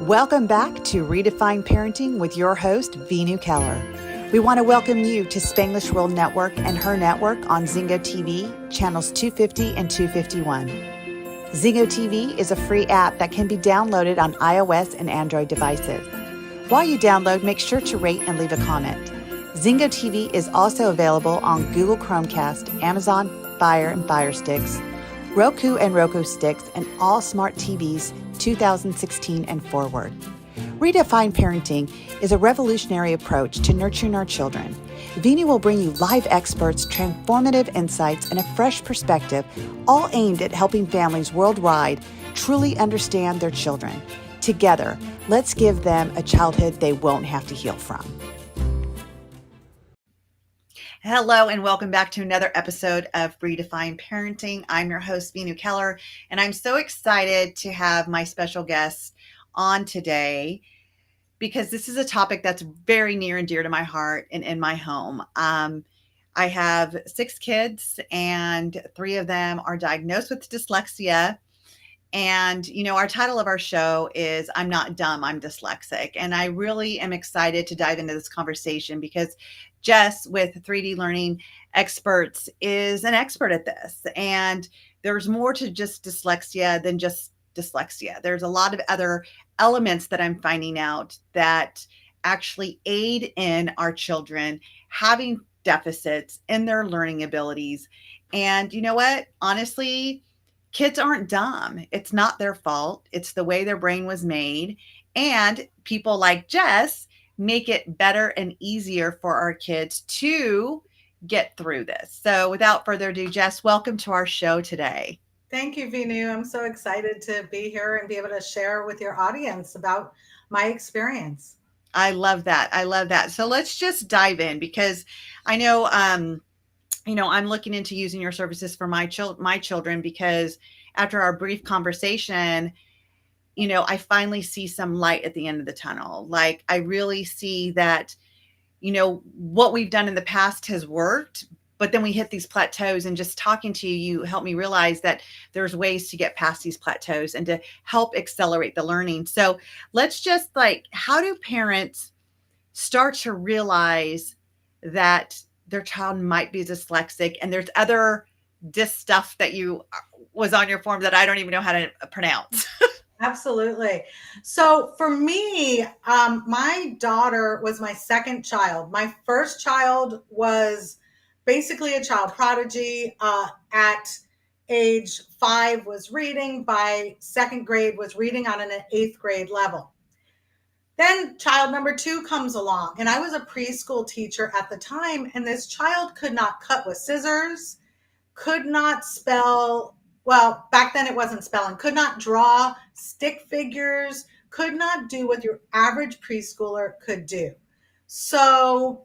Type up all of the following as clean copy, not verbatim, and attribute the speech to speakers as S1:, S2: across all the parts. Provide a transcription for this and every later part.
S1: Welcome back to Redefine Parenting with your host, Veenu Keller. We want to welcome you to Spanglish World Network and her network on Zingo TV, channels 250 and 251. Zingo TV is a free app that can be downloaded on iOS and Android devices. While you download, make sure to rate and leave a comment. Zingo TV is also available on Google Chromecast, Amazon Fire and Fire Sticks, Roku and Roku Sticks, and all smart TVs 2016 and forward. Redefine Parenting is a revolutionary approach to nurturing our children. Veenu will bring you live experts, transformative insights, and a fresh perspective, all aimed at helping families worldwide truly understand their children. Together, let's give them a childhood they won't have to heal from. Hello, and welcome back to another episode of Redefine Parenting. I'm your host, Veenu Keller, and I'm so excited to have my special guest on today because this is a topic that's very near and dear to my heart and in my home. I have 6 kids, and 3 of them are diagnosed with dyslexia. And, our title of our show is I'm Not Dumb, I'm Dyslexic. And I really am excited to dive into this conversation because Jess with 3D Learning Experts is an expert at this. And there's more to just dyslexia than just dyslexia. There's a lot of other elements that I'm finding out that actually aid in our children having deficits in their learning abilities. And you know what? Honestly, kids aren't dumb. It's not their fault. It's the way their brain was made. And people like Jess make it better and easier for our kids to get through this. So without further ado, Jess, welcome to our show today.
S2: Thank you, Veenu. I'm so excited to be here and be able to share with your audience about my experience.
S1: I love that. I love that. So let's just dive in because I know, I'm looking into using your services for my children because after our brief conversation, I finally see some light at the end of the tunnel. Like I really see that, what we've done in the past has worked, but then we hit these plateaus, and just talking to you, you helped me realize that there's ways to get past these plateaus and to help accelerate the learning. So let's just how do parents start to realize that their child might be dyslexic, and there's other stuff that was on your form that I don't even know how to pronounce.
S2: Absolutely. So for me, my daughter was my second child. My first child was basically a child prodigy. At age 5 was reading. By second grade was reading on an 8th grade level. Then child number 2 comes along, and I was a preschool teacher at the time, and this child could not cut with scissors, could not spell, well, back then it wasn't spelling, could not draw stick figures, could not do what your average preschooler could do. So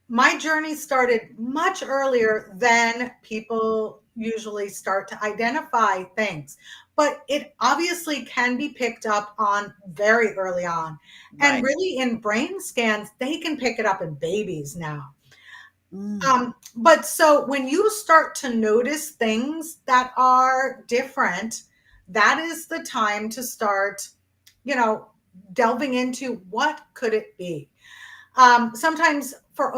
S2: my journey started much earlier than people usually start to identify things, but it obviously can be picked up on very early on. Right. And really in brain scans, they can pick it up in babies now. But so when you start to notice things that are different, that is the time to start, delving into what could it be. Sometimes for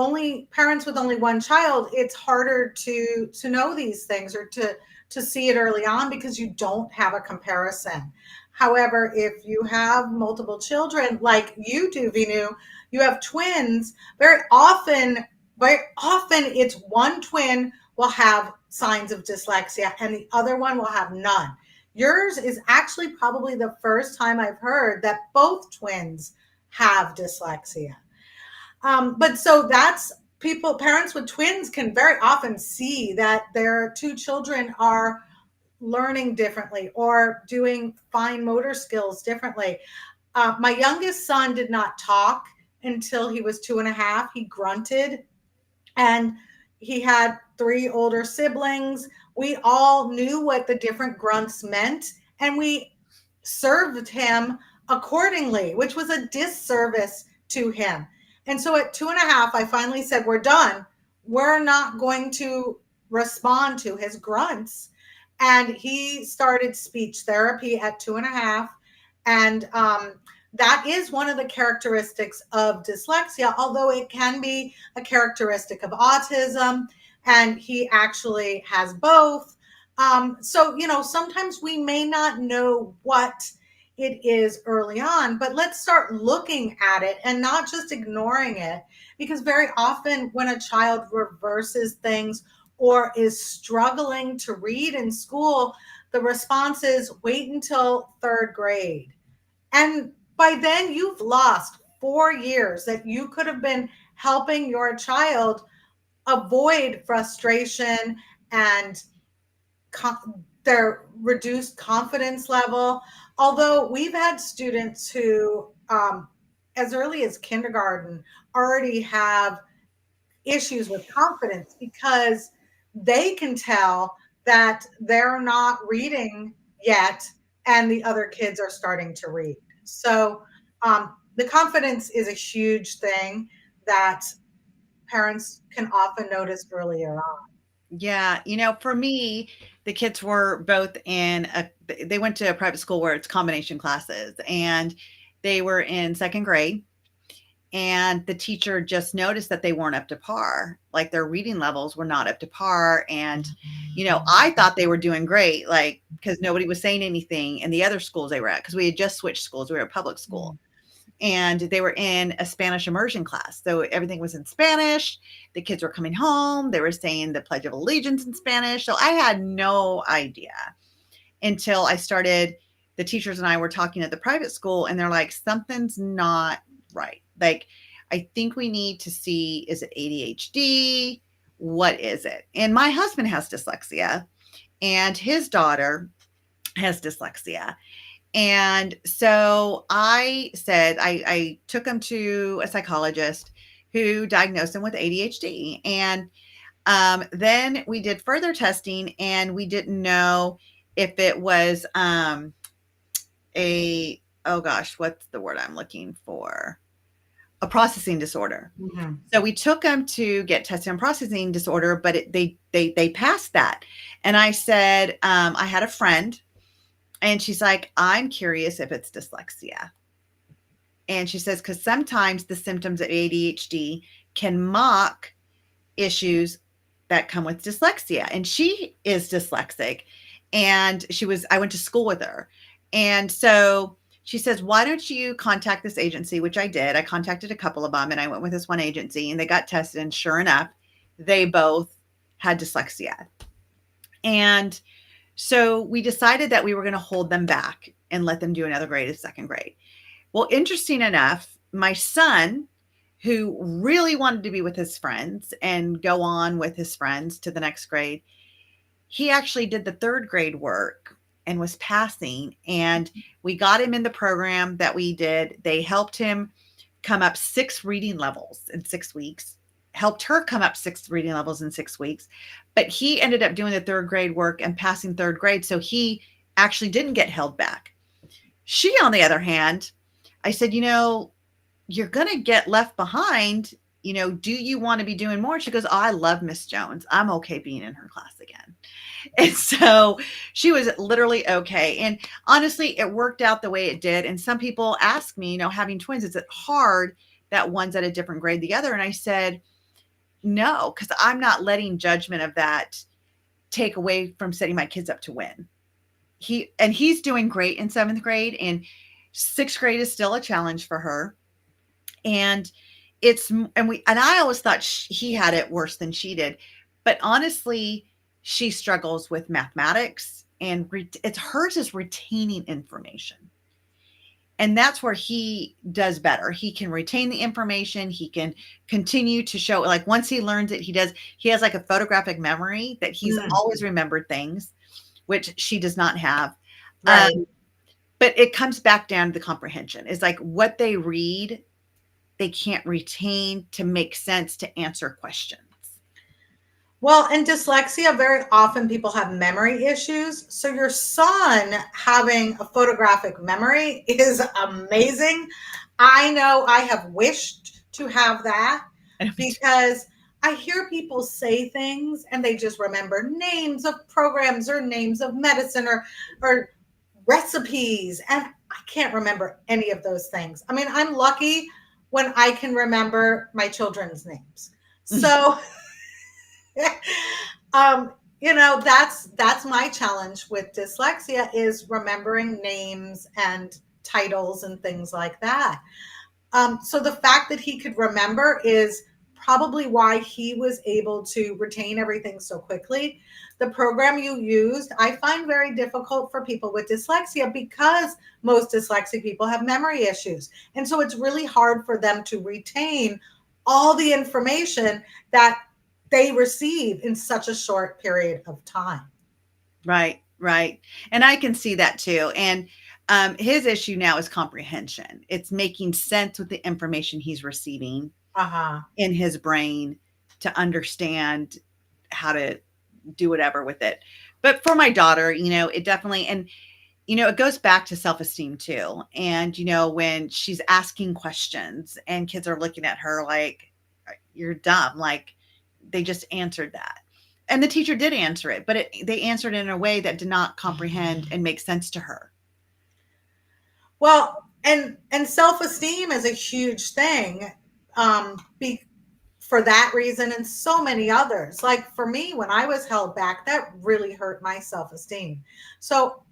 S2: parents with only one child, it's harder to know these things or to see it early on because you don't have a comparison. However, if you have multiple children like you do, Veenu, you have twins, very often it's one twin will have signs of dyslexia and the other one will have none. Yours is actually probably the first time I've heard that both twins have dyslexia. But so that's parents with twins can very often see that their 2 children are learning differently or doing fine motor skills differently. My youngest son did not talk until he was 2.5. He grunted, and he had 3 older siblings. We all knew what the different grunts meant, and we served him accordingly, which was a disservice to him. And so at 2.5, I finally said, we're done. We're not going to respond to his grunts. And he started speech therapy at 2.5. And that is one of the characteristics of dyslexia, although it can be a characteristic of autism, and he actually has both. So, sometimes we may not know what it is early on, but let's start looking at it and not just ignoring it, because very often when a child reverses things or is struggling to read in school, the response is wait until third grade. And by then, you've lost 4 years that you could have been helping your child avoid frustration and their reduced confidence level. Although we've had students who, as early as kindergarten, already have issues with confidence because they can tell that they're not reading yet and the other kids are starting to read. So the confidence is a huge thing that parents can often notice earlier on.
S1: Yeah, for me, the kids were both they went to a private school where it's combination classes, and they were in second grade, and the teacher just noticed that they weren't up to par. Like their reading levels were not up to par. And, I thought they were doing great, like, because nobody was saying anything in the other schools they were at, because we had just switched schools. We were a public school. And they were in a Spanish immersion class. So everything was in Spanish. The kids were coming home. They were saying the Pledge of Allegiance in Spanish. So I had no idea until the teachers and I were talking at the private school, and they're like, something's not right. Like, I think we need to see, is it ADHD? What is it? And my husband has dyslexia, and his daughter has dyslexia. And so I said, I took him to a psychologist who diagnosed him with ADHD. And then we did further testing, and we didn't know if it was oh gosh, what's the word I'm looking for? A processing disorder.
S2: Mm-hmm.
S1: So we took him to get tested on processing disorder, but they passed that. And I said, I had a friend, and she's like, I'm curious if it's dyslexia. And she says, because sometimes the symptoms of ADHD can mock issues that come with dyslexia. And she is dyslexic. And I went to school with her. And so she says, why don't you contact this agency, which I did. I contacted a couple of them, and I went with this one agency, and they got tested. And sure enough, they both had dyslexia. And so we decided that we were going to hold them back and let them do another grade of second grade. Well, interesting enough, my son, who really wanted to be with his friends and go on with his friends to the next grade, he actually did the third grade work and was passing. And we got him in the program that we did. They helped him come up 6 reading levels in 6 weeks, helped her come up 6 reading levels in 6 weeks. But he ended up doing the third grade work and passing third grade. So he actually didn't get held back. She, on the other hand, I said, you're going to get left behind. Do you want to be doing more? She goes, oh, I love Miss Jones. I'm okay being in her class again. And so she was literally okay. And honestly, it worked out the way it did. And some people ask me, having twins, is it hard that one's at a different grade the other? And I said, no, because I'm not letting judgment of that take away from setting my kids up to win. He's doing great in 7th grade, and 6th grade is still a challenge for her. And I always thought he had it worse than she did. But honestly, she struggles with mathematics, and hers is retaining information. And that's where he does better. He can retain the information. He can continue to show, like, once he learns it, he has like a photographic memory that he's always remembered things, which she does not have.
S2: Right.
S1: But it comes back down to the comprehension. It's like what they read, they can't retain to make sense to answer questions.
S2: Well, in dyslexia, very often people have memory issues. So your son having a photographic memory is amazing. I know I have wished to have that because I hear people say things and they just remember names of programs or names of medicine or recipes. And I can't remember any of those things. I mean, I'm lucky when I can remember my children's names. So, um, that's my challenge with dyslexia is remembering names and titles and things like that. So the fact that he could remember is probably why he was able to retain everything so quickly. The program you used, I find very difficult for people with dyslexia because most dyslexic people have memory issues. And so it's really hard for them to retain all the information that they receive in such a short period of time.
S1: Right, right. And I can see that too. And his issue now is comprehension. It's making sense with the information he's receiving
S2: Uh-huh.
S1: in his brain to understand how to do whatever with it. But for my daughter, it definitely, and it goes back to self-esteem too. And when she's asking questions and kids are looking at her like you're dumb, like they just answered that. And the teacher did answer it, but they answered it in a way that did not comprehend and make sense to her.
S2: Well, and self-esteem is a huge thing. Be, for that reason and so many others. Like for me, when I was held back, that really hurt my self-esteem. So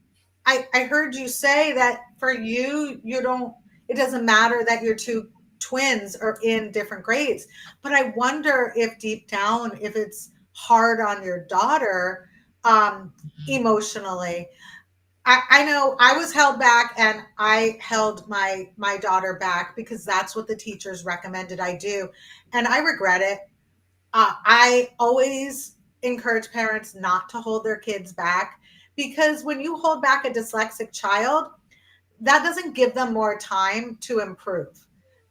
S2: I heard you say that for you, it doesn't matter that your two twins are in different grades. But I wonder if deep down, if it's hard on your daughter emotionally. I know I was held back and I held my daughter back because that's what the teachers recommended I do. And I regret it. I always encourage parents not to hold their kids back because when you hold back a dyslexic child, that doesn't give them more time to improve.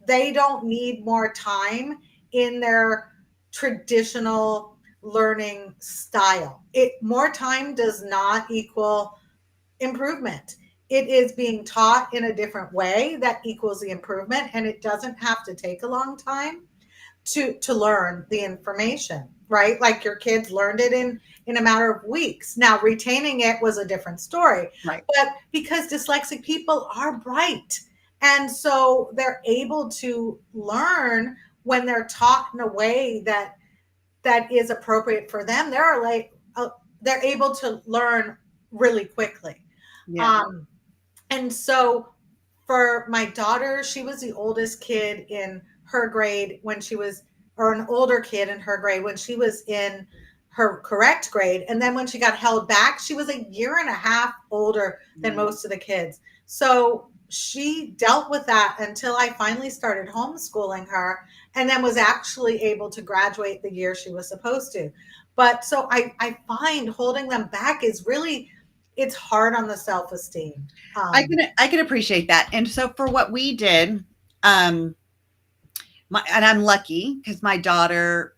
S2: They don't need more time in their traditional learning style. More time does not equal improvement. It is being taught in a different way that equals the improvement, and it doesn't have to take a long time to learn the information, right? Like your kids learned it in a matter of weeks. Now retaining it was a different story,
S1: Right.
S2: but because dyslexic people are bright, and so they're able to learn when they're taught in a way that is appropriate for them. They're able to learn really quickly.
S1: Yeah.
S2: um, and so for my daughter, she was the oldest kid in her grade when she was, or an older kid in her grade when she was in her correct grade. And then when she got held back, she was a year and a half older than most of the kids. So she dealt with that until I finally started homeschooling her and then was actually able to graduate the year she was supposed to. But so I find holding them back is really, it's hard on the self-esteem.
S1: I can appreciate that. And so for what we did, um, and I'm lucky because my daughter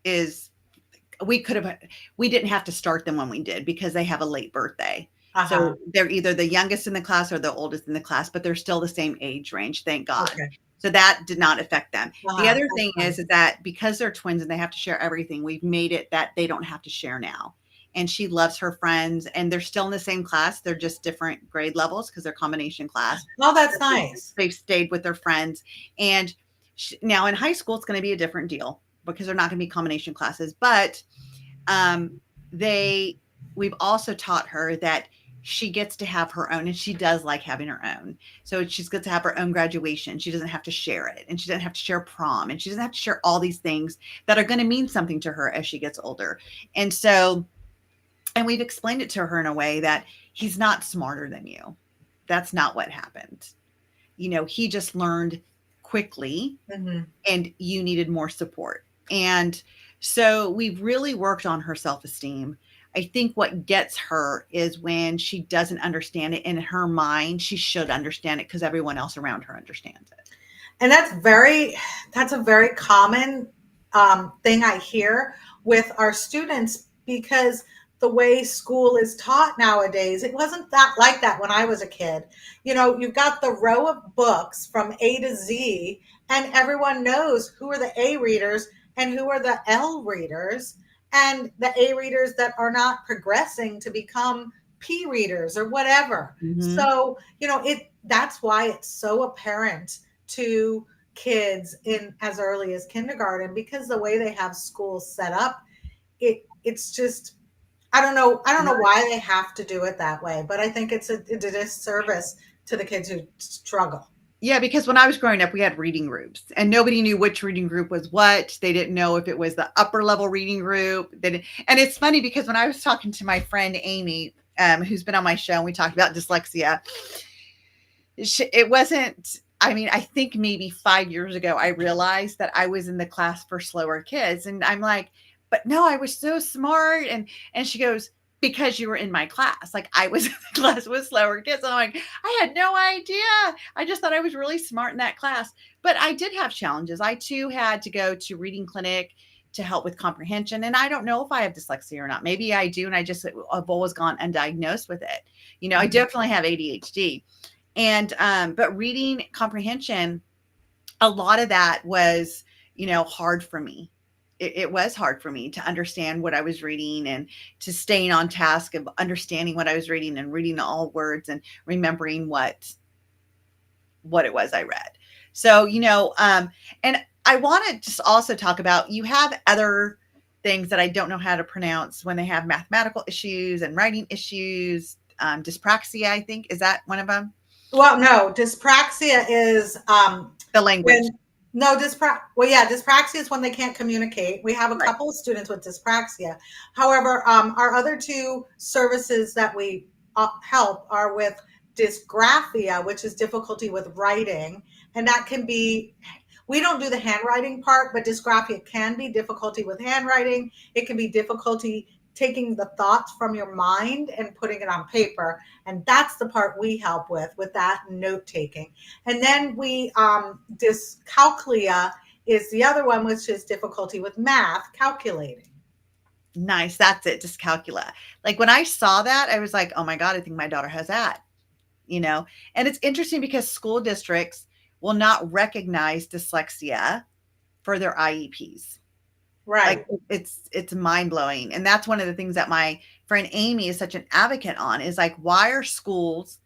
S1: is, we didn't have to start them when we did because they have a late birthday.
S2: Uh-huh.
S1: So they're either the youngest in the class or the oldest in the class, but they're still the same age range, thank God.
S2: Okay.
S1: So that did not affect them. The other
S2: That's
S1: thing
S2: fine.
S1: is that because they're twins and they have to share everything, we've made it that they don't have to share now. And she loves her friends and they're still in the same class. They're just different grade levels because they're combination class.
S2: Oh, that's nice.
S1: They've stayed with their friends. And now in high school, it's going to be a different deal because they're not going to be combination classes. But we've also taught her that she gets to have her own, and she does like having her own. So she's good to have her own graduation. She doesn't have to share it, and she doesn't have to share prom, and she doesn't have to share all these things that are going to mean something to her as she gets older. And so, and we've explained it to her in a way that he's not smarter than you. That's not what happened. He just learned quickly and you needed more support. And so we've really worked on her self-esteem. I think what gets her is when she doesn't understand it in her mind, she should understand it because everyone else around her understands it.
S2: And that's a very common thing I hear with our students because the way school is taught nowadays, it wasn't that like that when I was a kid. You've got the row of books from A to Z, and everyone knows who are the A readers and who are the L readers, and the A readers that are not progressing to become P readers or whatever.
S1: Mm-hmm.
S2: So, that's why it's so apparent to kids in as early as kindergarten, because the way they have schools set up, it's just, I don't know why they have to do it that way, but I think it's a disservice to the kids who struggle.
S1: Yeah, because when I was growing up, we had reading groups, and nobody knew which reading group was what. They didn't know if it was the upper level reading group. And it's funny because when I was talking to my friend Amy, who's been on my show, and we talked about dyslexia, it wasn't. I mean, I think maybe 5 years ago, I realized that I was in the class for slower kids, and I'm like, but no, I was so smart. And she goes, because you were in my class. Like I was in the class with slower kids. I'm like, I had no idea. I just thought I was really smart in that class. But I did have challenges. I too had to go to reading clinic to help with comprehension. And I don't know if I have dyslexia or not. Maybe I do. And I just have always gone undiagnosed with it. I
S2: Mhm.
S1: definitely have ADHD. And but reading comprehension, a lot of that was, hard for me. It was hard for me to understand what I was reading and to staying on task of understanding what I was reading and reading all words and remembering what it was I read. So, and I want to just also talk about, you have other things that I don't know how to pronounce when they have mathematical issues and writing issues. Dyspraxia, I think, is that one of them?
S2: Well, no, dyspraxia is
S1: The language.
S2: when no well, yeah, dyspraxia is when they can't communicate. We have a
S1: Right.
S2: couple of students with dyspraxia. However, our other two services that we help are with dysgraphia, which is difficulty with writing, and that can be, we don't do the handwriting part, but dysgraphia can be difficulty with handwriting. It can be difficulty taking the thoughts from your mind and putting it on paper, and that's the part we help with that note taking. And then we dyscalculia is the other one, which is difficulty with math, calculating.
S1: Nice. That's it. Dyscalculia. Like when I saw that, I was like, oh my God, I think my daughter has that, And it's interesting because school districts will not recognize dyslexia for their IEPs. Like
S2: Right.
S1: it's mind blowing. And that's one of the things that my friend Amy is such an advocate on, is like, why are schools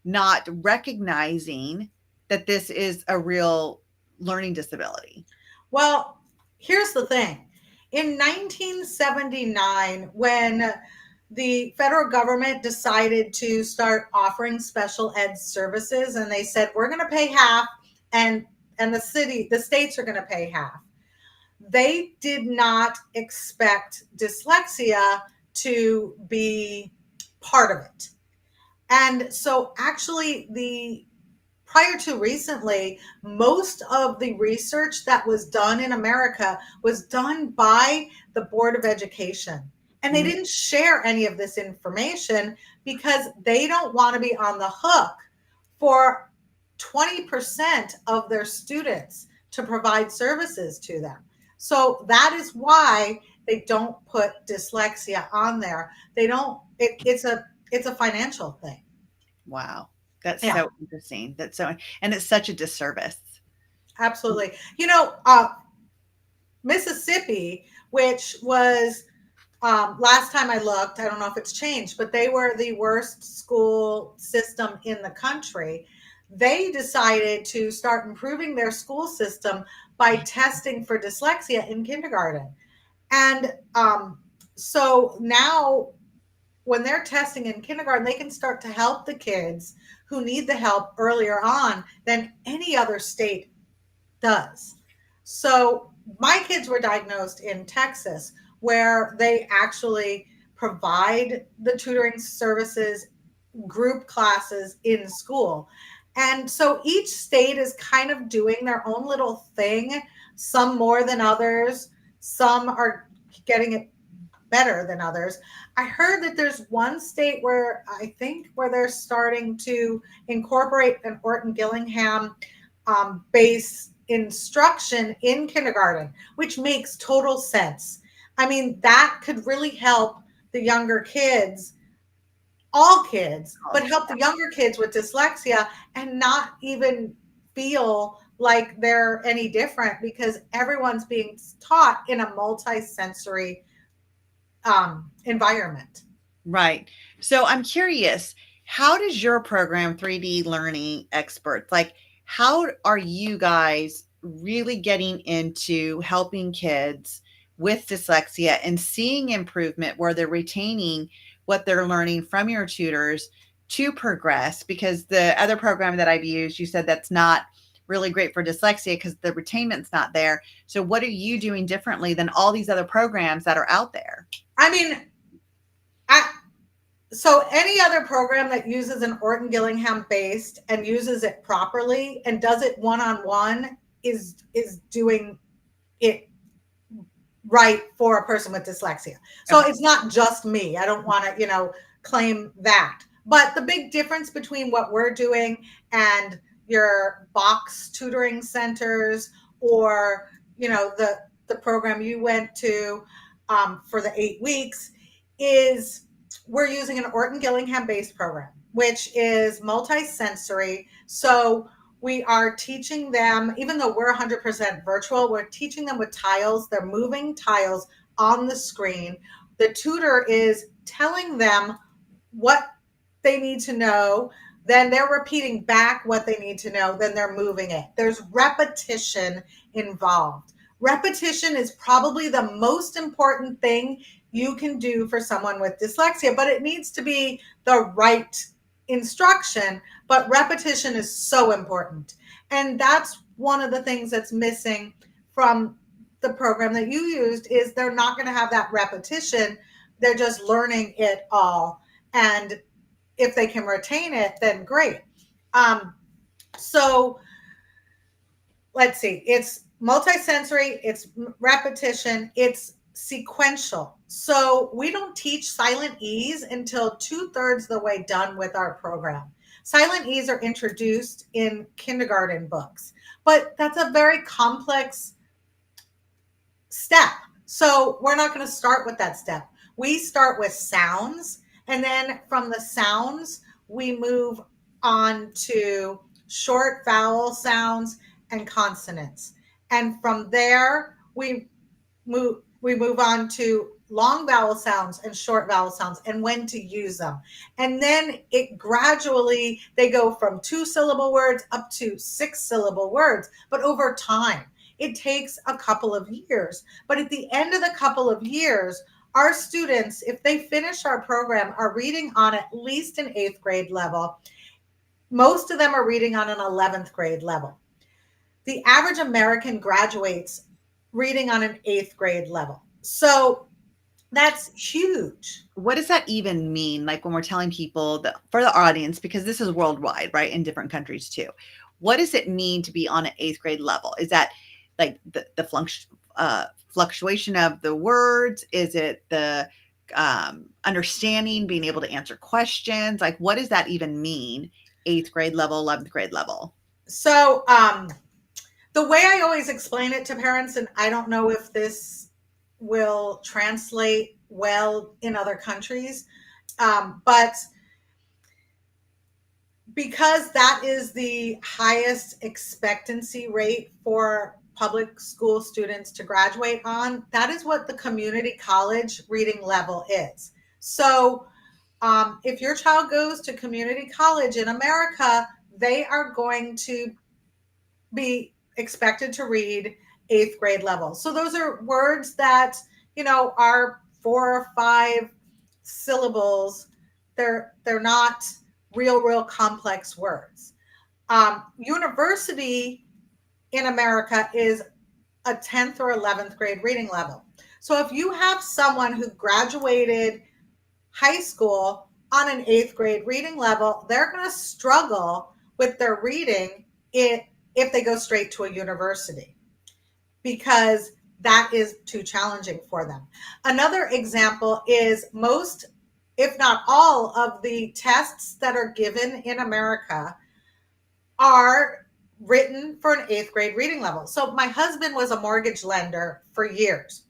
S1: not recognizing that this is a real learning disability?
S2: Well, here's the thing. In 1979, when the federal government decided to start offering special ed services, and they said, we're going to pay half, and the states are going to pay half. They did not expect dyslexia to be part of it. And so actually the prior to recently, most of the research that was done in America was done by the Board of Education. And they
S1: Mhm.
S2: didn't share any of this information because they don't want to be on the hook for 20% of their students to provide services to them. So that is why they don't put dyslexia on there. They don't, it's a financial thing.
S1: Wow. That's
S2: Yeah.
S1: so interesting. And it's such a disservice.
S2: Absolutely. Mississippi, which was last time I looked, I don't know if it's changed, but they were the worst school system in the country. They decided to start improving their school system by testing for dyslexia in kindergarten. And so now, when they're testing in kindergarten, they can start to help the kids who need the help earlier on than any other state does. So my kids were diagnosed in Texas, where they actually provide the tutoring services, group classes in school. And so each state is kind of doing their own little thing, some more than others. Some are getting it better than others. I heard that there's one state where I think where they're starting to incorporate an Orton Gillingham base instruction in kindergarten, which makes total sense. I mean, that could really help the younger kids, all kids,
S1: Oh,
S2: but help the younger kids with dyslexia and not even feel like they're any different, because everyone's being taught in a multi-sensory environment.
S1: right. So I'm curious. How does your program, 3D Learning Experts, like, how are you guys really getting into helping kids with dyslexia and seeing improvement where they're retaining what they're learning from your tutors to progress? Because the other program that I've used, you said that's not really great for dyslexia because the retainment's not there. So what are you doing differently than all these other programs that are out there?
S2: I mean, I, so any other program that uses an Orton Gillingham based and uses it properly and does it one-on-one is doing it right for a person with dyslexia. So
S1: Okay.
S2: it's not just me. I don't want to, claim that. But the big difference between what we're doing and your box tutoring centers, or, the program you went to for the 8 weeks, is we're using an Orton Gillingham based program, which is multisensory. So we are teaching them, even though we're 100% virtual, we're teaching them with tiles. They're moving tiles on the screen. The tutor is telling them what they need to know. Then they're repeating back what they need to know. Then they're moving it. There's repetition involved. Repetition is probably the most important thing you can do for someone with dyslexia, but it needs to be the right instruction. But repetition is so important. And that's one of the things that's missing from the program that you used, is they're not going to have that repetition. They're just learning it all. And if they can retain it, then great. So let's see. It's multisensory, it's repetition, it's sequential. So we don't teach silent E's until 2/3 the way done with our program. Silent E's are introduced in kindergarten books, but that's a very complex step. So we're not going to start with that step. We start with sounds, and then from the sounds, we move on to short vowel sounds and consonants. And from there, we move on to long vowel sounds and short vowel sounds and when to use them. And then it gradually, they go from 2-syllable words up to 6-syllable words, but over time. It takes a couple of years. But at the end of the couple of years, our students, if they finish our program, are reading on at least an 8th grade level. Most of them are reading on an 11th grade level. The average American graduates reading on an 8th grade level. So that's huge.
S1: What does that even mean? Like when we're telling people that, for the audience, because this is worldwide, right? In different countries too. What does it mean to be on an 8th grade level? Is that like the fluctuation of the words? Is it the understanding, being able to answer questions? Like, what does that even mean? 8th grade level, 11th grade level.
S2: So the way I always explain it to parents, and I don't know if this will translate well in other countries, but because that is the highest expectancy rate for public school students to graduate on, that is what the community college reading level is. So if your child goes to community college in America, they are going to be expected to read 8th grade level. So those are words that, are 4 or 5 syllables. They're not real complex words. University in America is a 10th or 11th grade reading level. So if you have someone who graduated high school on an 8th grade reading level, they're going to struggle with their reading if they go straight to a university, because that is too challenging for them. Another example is most, if not all, of the tests that are given in America are written for an 8th grade reading level. So my husband was a mortgage lender for years,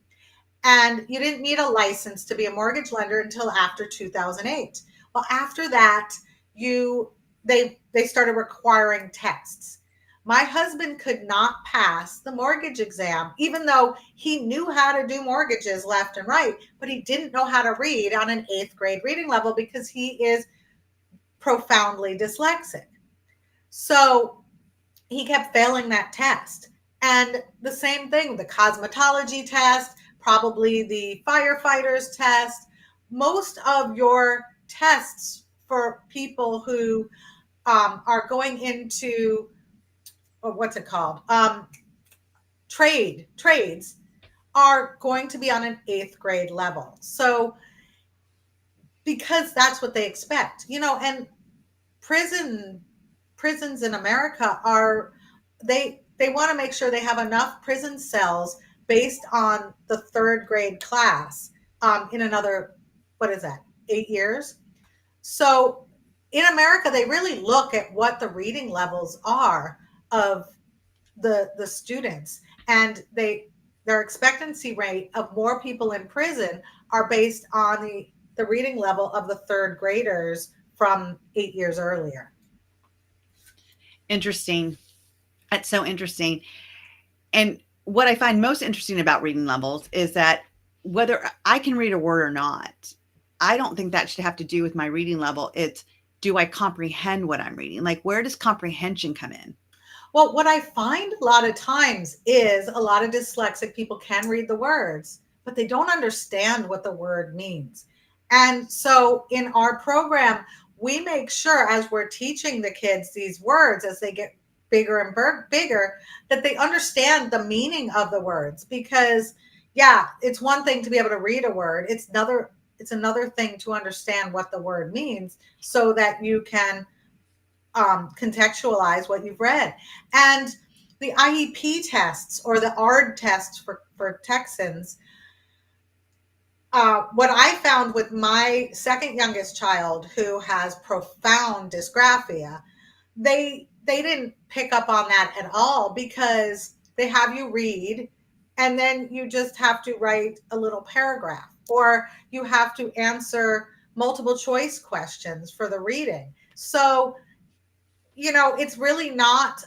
S2: and you didn't need a license to be a mortgage lender until after 2008. Well, after that, they started requiring tests. My husband could not pass the mortgage exam, even though he knew how to do mortgages left and right, but he didn't know how to read on an 8th grade reading level because he is profoundly dyslexic. So he kept failing that test. And the same thing, the cosmetology test, probably the firefighters test, most of your tests for people who are going into, what's it called? Trades are going to be on an 8th grade level. So because that's what they expect, and prisons in America are, they want to make sure they have enough prison cells based on the 3rd grade class in another, what is that, 8 years. So in America, they really look at what the reading levels are of the students, and their expectancy rate of more people in prison are based on the reading level of the 3rd graders from 8 years earlier.
S1: Interesting. That's so interesting. And what I find most interesting about reading levels is that whether I can read a word or not, I don't think that should have to do with my reading level. It's, do I comprehend what I'm reading? Like, where does comprehension come in?
S2: Well, what I find a lot of times is a lot of dyslexic people can read the words, but they don't understand what the word means. And so in our program, we make sure as we're teaching the kids these words as they get bigger and bigger, that they understand the meaning of the words. Because yeah, it's one thing to be able to read a word. It's another thing to understand what the word means so that you can contextualize what you've read. And the IEP tests or the ARD tests for Texans, what I found with my second youngest child who has profound dysgraphia, they didn't pick up on that at all, because they have you read and then you just have to write a little paragraph, or you have to answer multiple choice questions for the reading. So it's really not,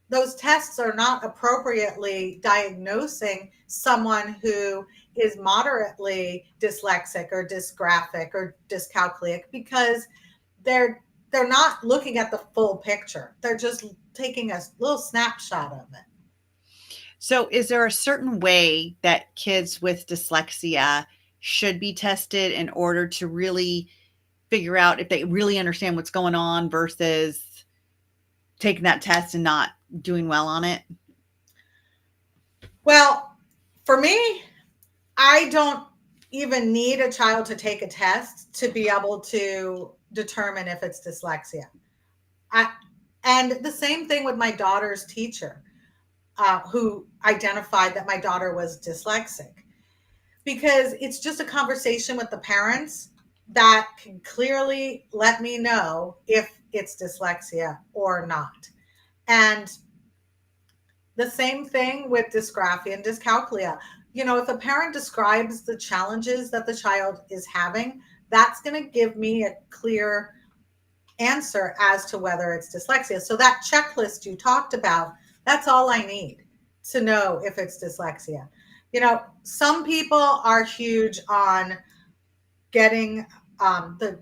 S2: those tests are not appropriately diagnosing someone who is moderately dyslexic or dysgraphic or dyscalculic, because they're not looking at the full picture. They're just taking a little snapshot of it.
S1: So, is there a certain way that kids with dyslexia should be tested in order to really figure out if they really understand what's going on versus taking that test and not doing well on it?
S2: Well, for me, I don't even need a child to take a test to be able to determine if it's dyslexia. I, and the same thing with my daughter's teacher, who identified that my daughter was dyslexic, because it's just a conversation with the parents that can clearly let me know if it's dyslexia or not. And the same thing with dysgraphia and dyscalculia. If a parent describes the challenges that the child is having, that's going to give me a clear answer as to whether it's dyslexia. So that checklist you talked about, that's all I need to know if it's dyslexia. Some people are huge on getting the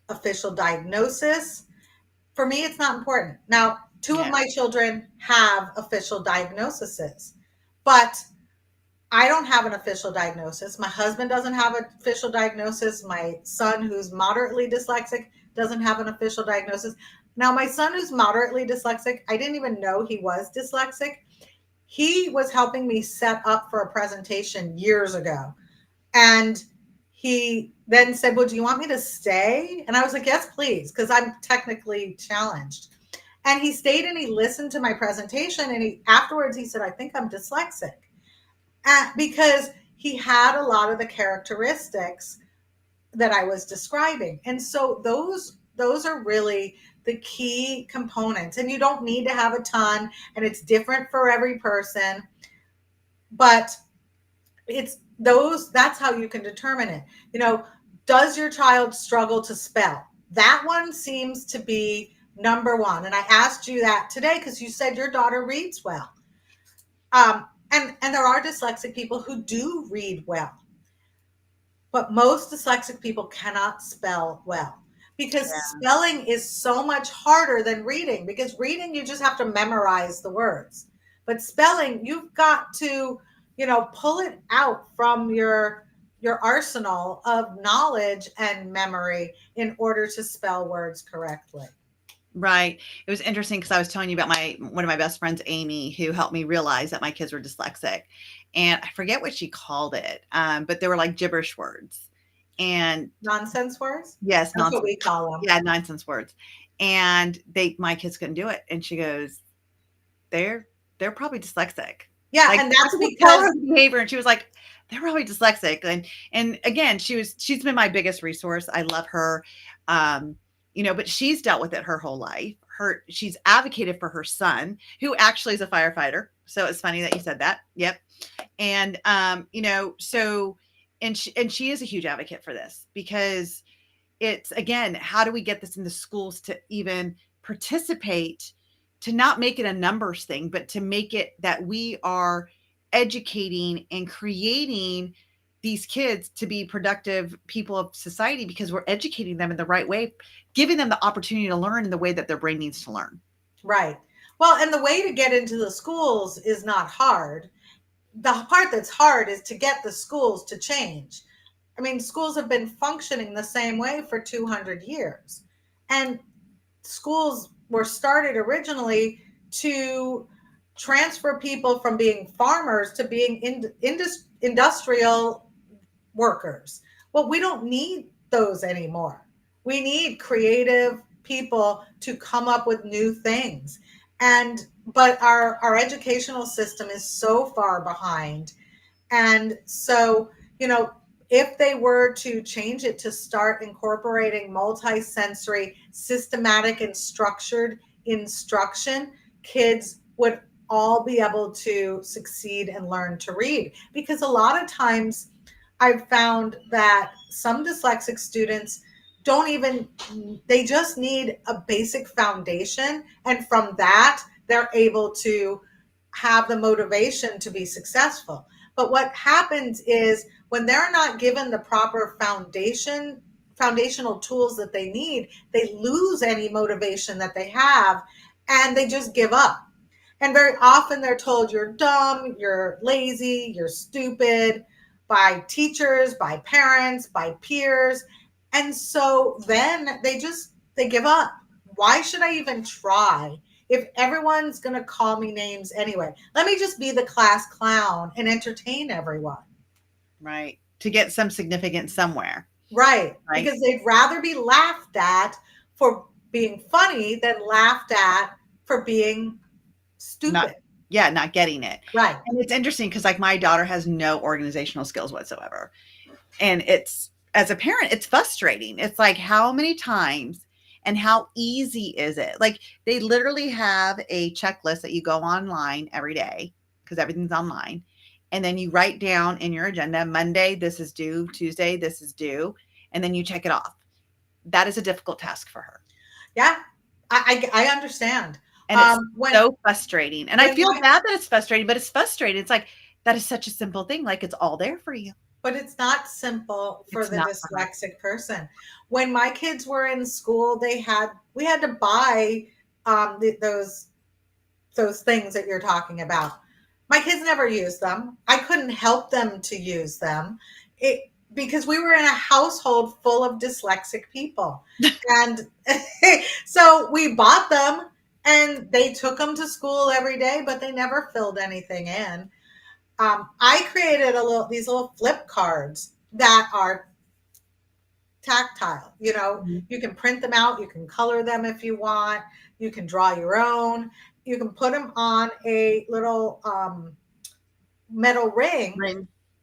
S2: official diagnosis. For me, it's not important. Now, two of
S1: Yeah.
S2: my children have official diagnoses, but I don't have an official diagnosis. My husband doesn't have an official diagnosis. My son, who's moderately dyslexic, doesn't have an official diagnosis. Now, my son, who's moderately dyslexic, I didn't even know he was dyslexic. He was helping me set up for a presentation years ago. And he then said, well, do you want me to stay? And I was like, yes, please, because I'm technically challenged. And he stayed and he listened to my presentation. And afterwards, he said, I think I'm dyslexic. Because he had a lot of the characteristics that I was describing. And so those are really the key components. And you don't need to have a ton, and it's different for every person. But that's how you can determine it. Does your child struggle to spell? That one seems to be number one. And I asked you that today because you said your daughter reads well. And there are dyslexic people who do read well, but most dyslexic people cannot spell well. because
S1: Yeah.
S2: spelling is so much harder than reading. Because reading, you just have to memorize the words. But spelling, you've got to, pull it out from your arsenal of knowledge and memory in order to spell words correctly.
S1: Right. It was interesting because I was telling you about one of my best friends, Amy, who helped me realize that my kids were dyslexic. And I forget what she called it, but they were like gibberish words. And
S2: Nonsense words?
S1: yes,
S2: That's what
S1: nonsense.
S2: we call them.
S1: Yeah, nonsense words. And my kids couldn't do it. And she goes, they're they're probably dyslexic.
S2: Yeah,
S1: Like,
S2: and
S1: I
S2: that's
S1: could tell
S2: because
S1: her behavior, and she was like, "They're probably dyslexic." And again, she's been my biggest resource. I love her. Um, but she's dealt with it her whole life. She's advocated for her son, who actually is a firefighter. So it's funny that you said that. Yep. And so and she is a huge advocate for this because it's, again, how do we get this in the schools to even participate, to not make it a numbers thing, but to make it that we are educating and creating these kids to be productive people of society because we're educating them in the right way, giving them the opportunity to learn in the way that their brain needs to learn.
S2: right. Well, and the way to get into the schools is not hard. The part that's hard is to get the schools to change. I mean, schools have been functioning the same way for 200 years. And schools were started originally to transfer people from being farmers to being industrial workers. Well, we don't need those anymore. We need creative people to come up with new things. But our educational system is so far behind. And so, if they were to change it to start incorporating multisensory, systematic, and structured instruction, kids would all be able to succeed and learn to read. Because a lot of times I've found that some dyslexic students don't even, they just need a basic foundation. And from that, they're able to have the motivation to be successful. But what happens is when they're not given the proper foundational tools that they need, they lose any motivation that they have and they just give up. And very often they're told you're dumb, you're lazy, you're stupid by teachers, by parents, by peers. And so then they give up. Why should I even try if everyone's going to call me names anyway? Let me just be the class clown and entertain everyone.
S1: Right. To get some significance somewhere.
S2: Right.
S1: Right.
S2: Because they'd rather be laughed at for being funny than laughed at for being
S1: Not,
S2: stupid.
S1: yeah, not getting it.
S2: Right.
S1: And it's interesting because, like, my daughter has no organizational skills whatsoever. And it's, as a parent, it's frustrating. It's like, how many times and how easy is it? Like, they literally have a checklist that you go online every day because everything's online. And then you write down in your agenda, Monday, this is due, Tuesday, this is due, and then you check it off. That is a difficult task for her.
S2: Yeah. I understand.
S1: And it's
S2: When
S1: so frustrating. And I
S2: when
S1: feel
S2: my
S1: bad that it's frustrating, but it's frustrating. It's like, that is such a simple thing. Like, it's all there for you.
S2: But it's not simple for
S1: It's
S2: the
S1: not for her.
S2: dyslexic person. When my kids were in school, we had to buy those things that you're talking about. My kids never used them. I couldn't help them to use them. Because we were in a household full of dyslexic people. And so we bought them and they took them to school every day, but they never filled anything in. I created these little flip cards that are tactile.
S1: Mhm.
S2: You can print them out, you can color them if you want, you can draw your own, you can put them on a little metal ring
S1: Right.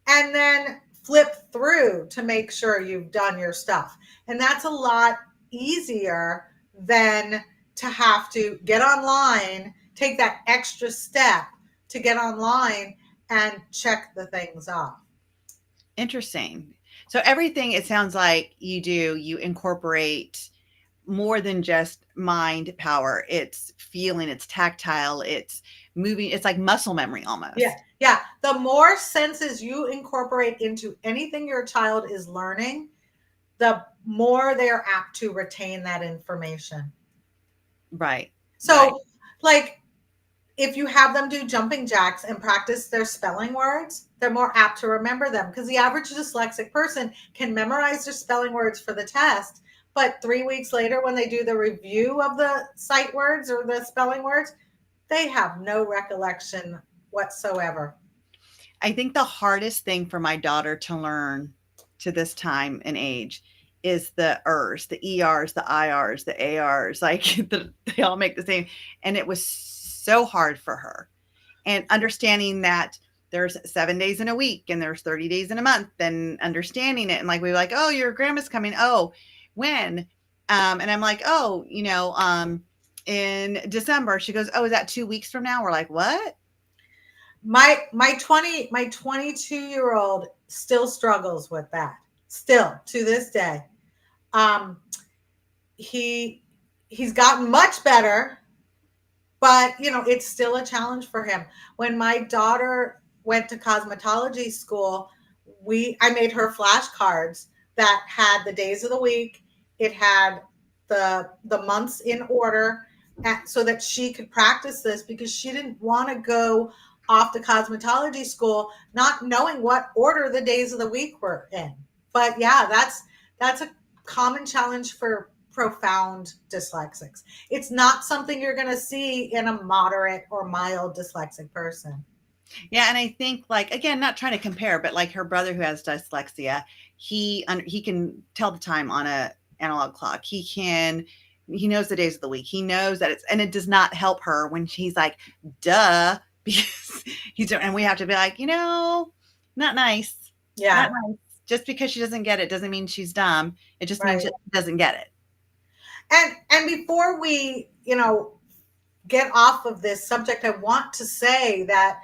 S2: and then flip through to make sure you've done your stuff. And that's a lot easier than to have to get online, take that extra step to get online and check the things off.
S1: Interesting. So everything, it sounds like you incorporate more than just mind power. It's feeling, it's tactile, it's moving, it's like muscle memory
S2: Yeah.
S1: almost.
S2: Yeah. The more senses you incorporate into anything your child is learning, the more they are apt to retain that information.
S1: Right.
S2: So,
S1: Right.
S2: like, if you have them do jumping jacks and practice their spelling words, they're more apt to remember them, because the average dyslexic person can memorize their spelling words for the test, but 3 weeks later, when they do the review of the sight words or the spelling words, they have no recollection whatsoever.
S1: I think the hardest thing for my daughter to learn to this time and age is the ers, the ers, the irs, the ars. Like they all make the same, and it was so hard for her. And understanding that there's 7 days in a week and there's 30 days in a month, and understanding it, and like we were like, oh, your grandma's coming. Oh, when? And I'm like, oh, in December. She goes, oh, is that 2 weeks from now? We're like, what?
S2: My 22-year-old still struggles with that, still to this day. um he's gotten much better, but it's still a challenge for him. When my daughter went to cosmetology school, we I made her flashcards that had the days of the week. It had the months in order, so that she could practice this, because she didn't want to go off to cosmetology school not knowing what order the days of the week were in. But yeah, that's a common challenge for profound dyslexics. It's not something you're going to see in a moderate or mild dyslexic person.
S1: Yeah, and I think, like, again, not trying to compare, but like her brother who has dyslexia, he can tell the time on a analog clock. He knows the days of the week. He knows that and it does not help her when she's like, duh, because he's doing, and we have to be like, not nice.
S2: Yeah.
S1: Not nice. Just because she doesn't get it doesn't mean she's dumb. It just means
S2: Right.
S1: she doesn't get it.
S2: And before we, get off of this subject, I want to say that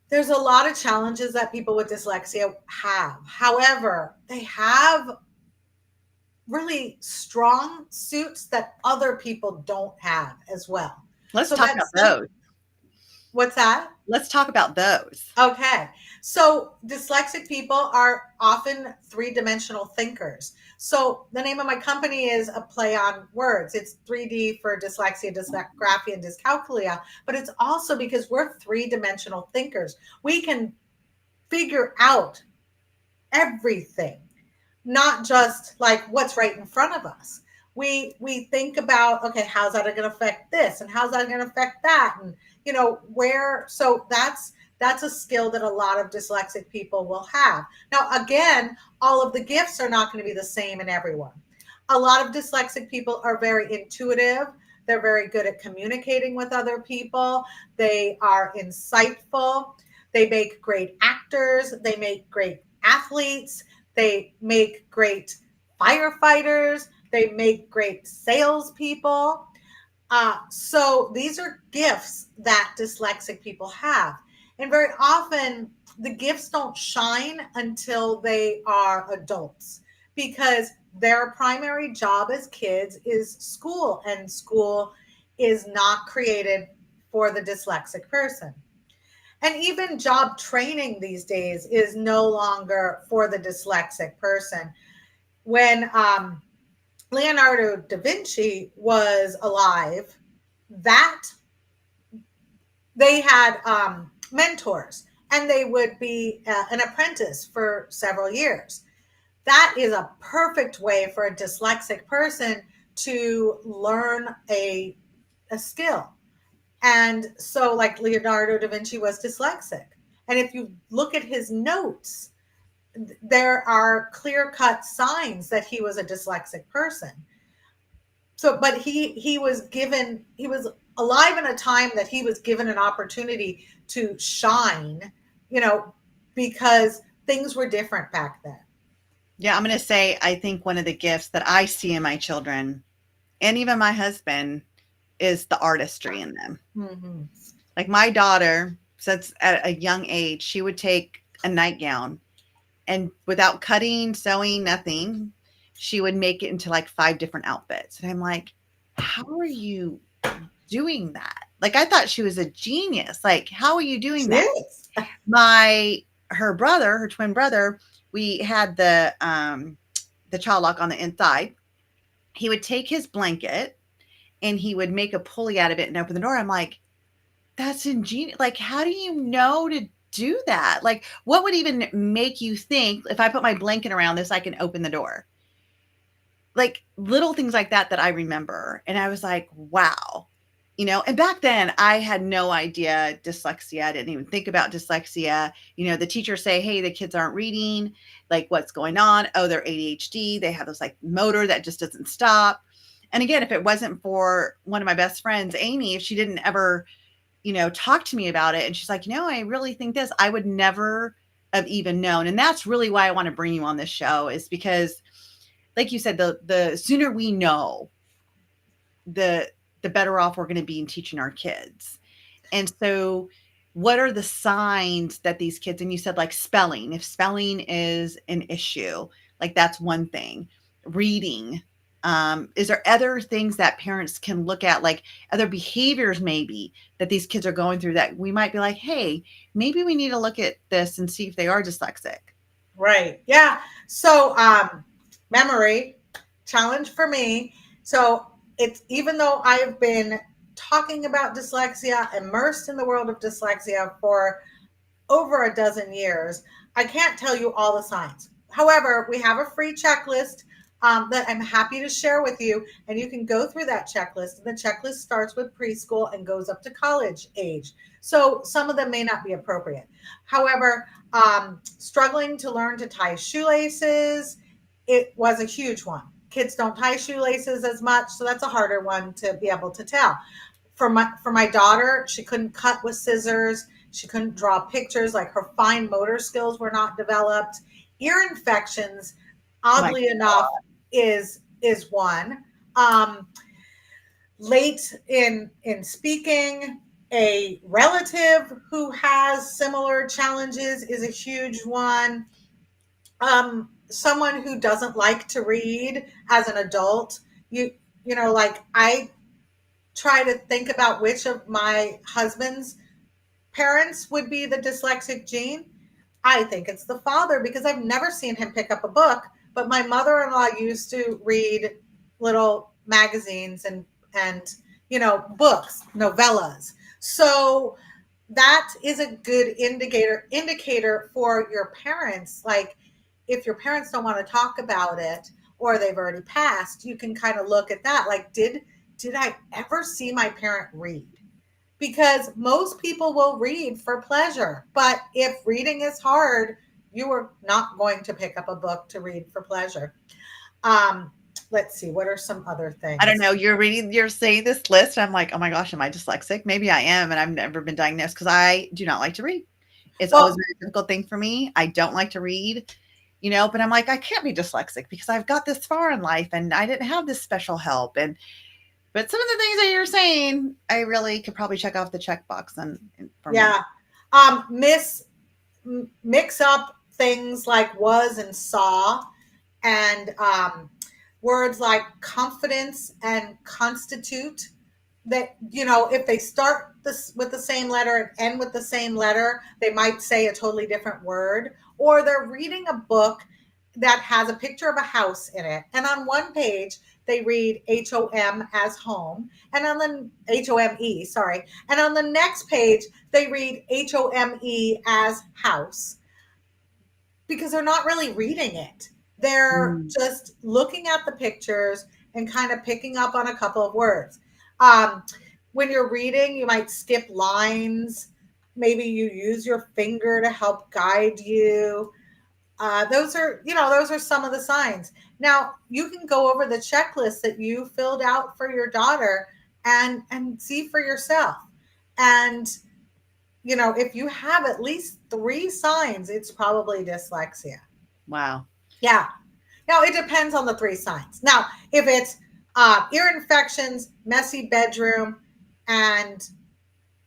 S2: there's a lot of challenges that people with dyslexia have. However, they have really strong suits that other people don't have as well.
S1: Let's
S2: So
S1: talk about those.
S2: What's that?
S1: Let's talk about those.
S2: Okay. So dyslexic people are often three-dimensional thinkers. So the name of my company is a play on words. It's 3D for dyslexia, dysgraphia, and dyscalculia, but it's also because we're three-dimensional thinkers. We can figure out everything, not just like what's right in front of us. We think about, okay, how's that going to affect this, and how's that going to affect that, and where. So that's a skill that a lot of dyslexic people will have. Now, again, all of the gifts are not going to be the same in everyone. A lot of dyslexic people are very intuitive. They're very good at communicating with other people. They are insightful. They make great actors. They make great athletes. They make great firefighters. They make great salespeople. So these are gifts that dyslexic people have. And very often the gifts don't shine until they are adults, because their primary job as kids is school, and school is not created for the dyslexic person. And even job training these days is no longer for the dyslexic person. When Leonardo da Vinci was alive, that they had mentors, and they would be an apprentice for several years. That is a perfect way for a dyslexic person to learn a skill. And so, like, Leonardo da Vinci was dyslexic. And if you look at his notes, there are clear-cut signs that he was a dyslexic person. So, but he was alive in a time that he was given an opportunity to shine, because things were different back then.
S1: Yeah, I'm going to say, I think one of the gifts that I see in my children, and even my husband, is the artistry in them.
S2: Mm-hmm.
S1: Like my daughter, since at a young age, she would take a nightgown, and without cutting, sewing, nothing, she would make it into like 5 different outfits. And I'm like, how are you doing that? Like, I thought she was a genius. Like, how are you doing that?
S2: Yes.
S1: Her twin brother, we had the the child lock on the inside. He would take his blanket and he would make a pulley out of it and open the door. I'm like, that's ingenious. Like, how do you know to do that? Like, what would even make you think if I put my blanket around this, I can open the door? Like little things like that that I remember. And I was like, wow. And back then I had no idea dyslexia. I didn't even think about dyslexia. The teachers say, hey, the kids aren't reading. Like, what's going on? Oh, they're ADHD. They have this like motor that just doesn't stop. And again, if it wasn't for one of my best friends, Amy, if she didn't ever, talk to me about it, and she's like, I really think this, I would never have even known. And that's really why I want to bring you on this show, is because, like you said, the sooner we know, the better off we're going to be in teaching our kids. And so what are the signs that these kids, and you said like spelling, if spelling is an issue, like that's one thing. Reading, is there other things that parents can look at, like other behaviors maybe that these kids are going through, that we might be like, hey, maybe we need to look at this and see if they are dyslexic?
S2: Right. Yeah. So, memory challenge for me. So it's, even though I've been talking about dyslexia, immersed in the world of dyslexia for over a dozen years, I can't tell you all the signs. However, we have a free checklist that I'm happy to share with you, and you can go through that checklist. The checklist starts with preschool and goes up to college age. So some of them may not be appropriate. However, struggling to learn to tie shoelaces, it was a huge one. Kids don't tie shoelaces as much, so that's a harder one to be able to tell. For my daughter, she couldn't cut with scissors. She couldn't draw pictures. Like, her fine motor skills were not developed. Ear infections,
S1: My
S2: oddly enough, is one. Late in speaking, a relative who has similar challenges is a huge one. Someone who doesn't like to read as an adult. Like, I try to think about which of my husband's parents would be the dyslexic gene. I think it's the father, because I've never seen him pick up a book, but my mother-in-law used to read little magazines and books, novellas. So that is a good indicator for your parents. Like, if your parents don't want to talk about it, or they've already passed, you can kind of look at that. Like, did I ever see my parent read? Because most people will read for pleasure. But if reading is hard, you are not going to pick up a book to read for pleasure. Um, let's see, what are some other
S1: I don't
S2: things?
S1: know. You're saying this list. I'm like, oh my gosh, am I dyslexic? Maybe I am, and I've never been diagnosed, because I do not like to read. It's always
S2: Well,
S1: been a difficult thing for me. I don't like to read, but I'm like, I can't be dyslexic because I've got this far in life and I didn't have this special help. But some of the things that you're saying, I really could probably check off the checkbox and for me.
S2: yeah. Miss Mix up things like was and saw, and words like confidence and constitute. That, if they start this with the same letter and end with the same letter, they might say a totally different word. Or they're reading a book that has a picture of a house in it, and on one page they read HOM as home, and on the HOME, sorry, and on the next page they read HOME as house, because they're not really reading it. They're
S1: Mm,
S2: just looking at the pictures and kind of picking up on a couple of words. Um, when you're reading, you might skip lines. Maybe you use your finger to help guide you. Those are some of the signs. Now, you can go over the checklist that you filled out for your daughter and see for yourself. And if you have at least 3 signs, it's probably dyslexia.
S1: wow.
S2: Yeah. Now, it depends on the 3 signs. Now, if it's ear infections, messy bedroom, and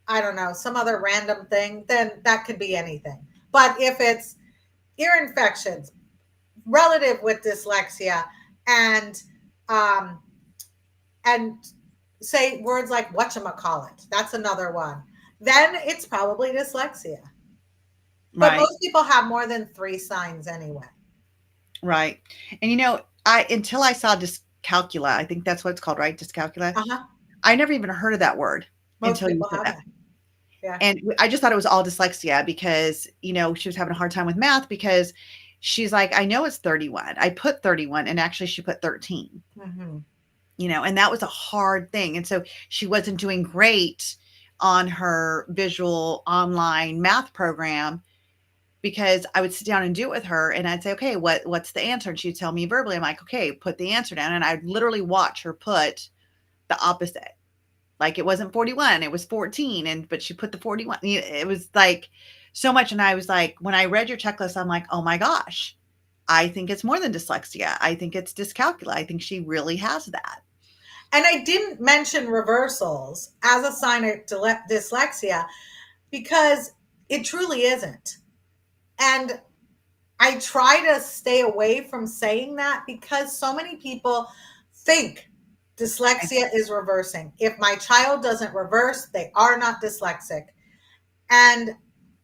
S2: I don't know, some other random thing, then that could be anything. But if it's ear infections, relative with dyslexia, and um, and say words like whatchamacallit, that's another one, then it's probably dyslexia. But
S1: Right.
S2: most people have more than 3 signs anyway.
S1: Right. And until I saw dyscalculia, I think that's what it's called, right? Dyscalculia.
S2: Uh-huh.
S1: I never even heard of that word
S2: Most
S1: until you
S2: people
S1: said
S2: have
S1: that.
S2: that. Yeah.
S1: And I just thought it was all dyslexia because, she was having a hard time with math because she's like, I know it's 31. I put 31 and actually she put 13,
S2: Mm-hmm.
S1: and that was a hard thing. And so she wasn't doing great on her visual online math program because I would sit down and do it with her and I'd say, okay, what's the answer? And she'd tell me verbally. I'm like, okay, put the answer down. And I'd literally watch her put the opposite. Like it wasn't 41, it was 14. But she put the 41. It was like so much. And I was like, when I read your checklist, I'm like, oh my gosh, I think it's more than dyslexia. I think it's dyscalculia. I think she really has that.
S2: And I didn't mention reversals as a sign of dyslexia because it truly isn't. And I try to stay away from saying that because so many people think dyslexia is reversing. If my child doesn't reverse, they are not dyslexic. And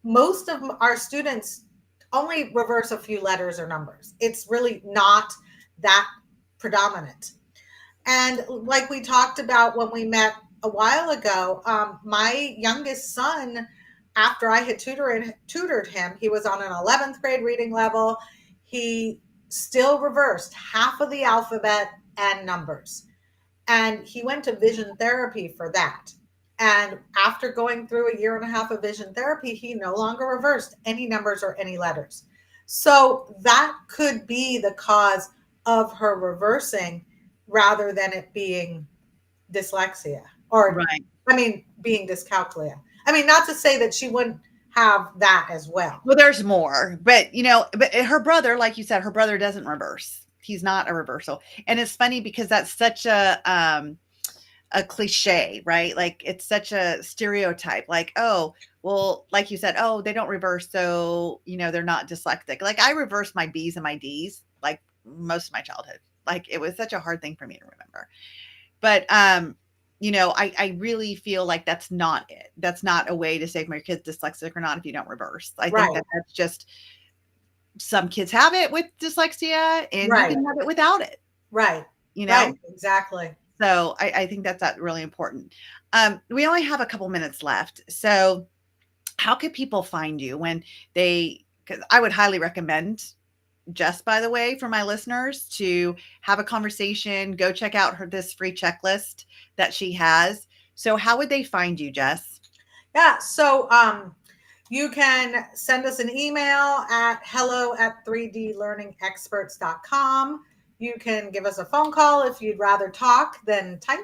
S2: most of our students only reverse a few letters or numbers. It's really not that predominant. And like we talked about when we met a while ago, my youngest son, after I had tutored him, he was on an 11th grade reading level. He still reversed half of the alphabet and numbers. And he went to vision therapy for that. And after going through a year and a half of vision therapy, he no longer reversed any numbers or any letters. So that could be the cause of her reversing rather than it being dyslexia or,
S1: Right.
S2: being dyscalculia. Not to say that she wouldn't have that as well.
S1: Well, there's more, but her brother, like you said, her brother doesn't reverse. He's not a reversal. And it's funny because that's such a cliche, right? Like it's such a stereotype. Like, oh, well, like you said, oh, they don't reverse, so they're not dyslexic. Like I reversed my B's and my D's like most of my childhood. Like it was such a hard thing for me to remember. But I really feel like that's not it. That's not a way to say if my kid's dyslexic or not if you don't reverse. I think
S2: Right.
S1: that that's just some kids have it with dyslexia and you
S2: Right.
S1: can have it without it,
S2: Right.
S1: you know?
S2: Right. Exactly.
S1: So I think that's really important. We only have a couple minutes left. So how could people find you when because I would highly recommend Jess, by the way, for my listeners to have a conversation, go check out this free checklist that she has. So how would they find you, Jess?
S2: Yeah. So you can send us an email at hello@3dlearningexperts.com. You can give us a phone call if you'd rather talk than type.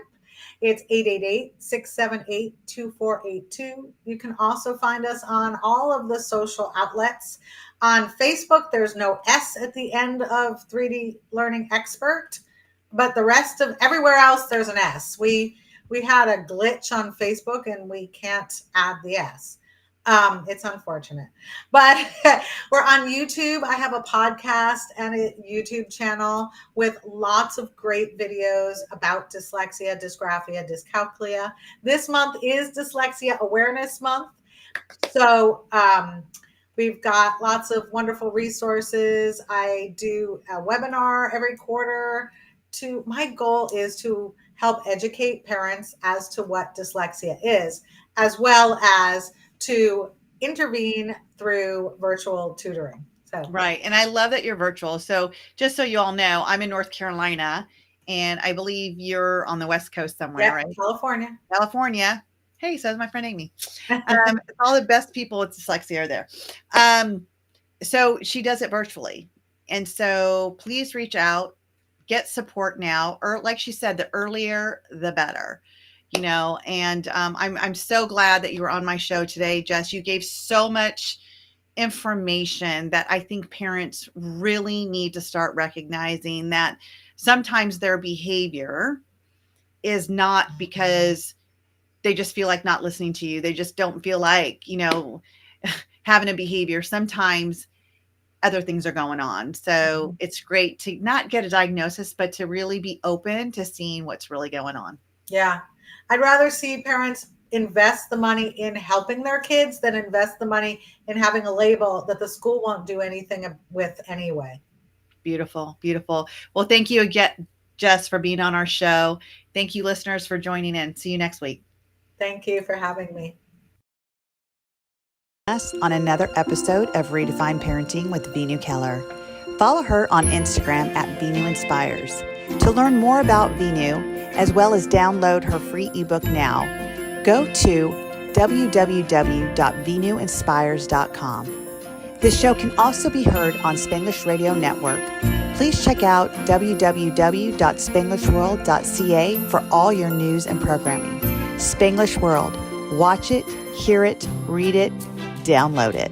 S2: It's 888-678-2482. You can also find us on all of the social outlets. On Facebook, there's no S at the end of 3D Learning Expert, but the rest of everywhere else, there's an S. We had a glitch on Facebook and we can't add the S. It's unfortunate, but we're on YouTube. I have a podcast and a YouTube channel with lots of great videos about dyslexia, dysgraphia, dyscalculia. This month is Dyslexia Awareness Month. So we've got lots of wonderful resources. I do a webinar every quarter. My goal is to help educate parents as to what dyslexia is, as well as to intervene through virtual tutoring. So
S1: Right. And I love that you're virtual. So just so you all know, I'm in North Carolina and I believe you're on the West Coast somewhere,
S2: yeah,
S1: right?
S2: California.
S1: California. Hey, so is my friend Amy. All the best people with dyslexia are there. So she does it virtually. And so please reach out, get support now, or like she said, the earlier, the better. And I'm so glad that you were on my show today, Jess. You gave so much information that I think parents really need to start recognizing that sometimes their behavior is not because they just feel like not listening to you. They just don't feel like, having a behavior. Sometimes other things are going on. So it's great to not get a diagnosis, but to really be open to seeing what's really going on.
S2: Yeah. I'd rather see parents invest the money in helping their kids than invest the money in having a label that the school won't do anything with anyway.
S1: Beautiful, beautiful. Well, thank you again, Jess, for being on our show. Thank you, listeners, for joining in. See you next week.
S2: Thank you for having me.
S1: Us on another episode of Redefine Parenting with Veenu Keller. Follow her on Instagram at Veenu Inspires. To learn more about Veenu, as well as download her free ebook now, go to www.venuinspires.com. This show can also be heard on Spanglish Radio Network. Please check out www.spanglishworld.ca for all your news and programming. Spanglish World. Watch it, hear it, read it, download it.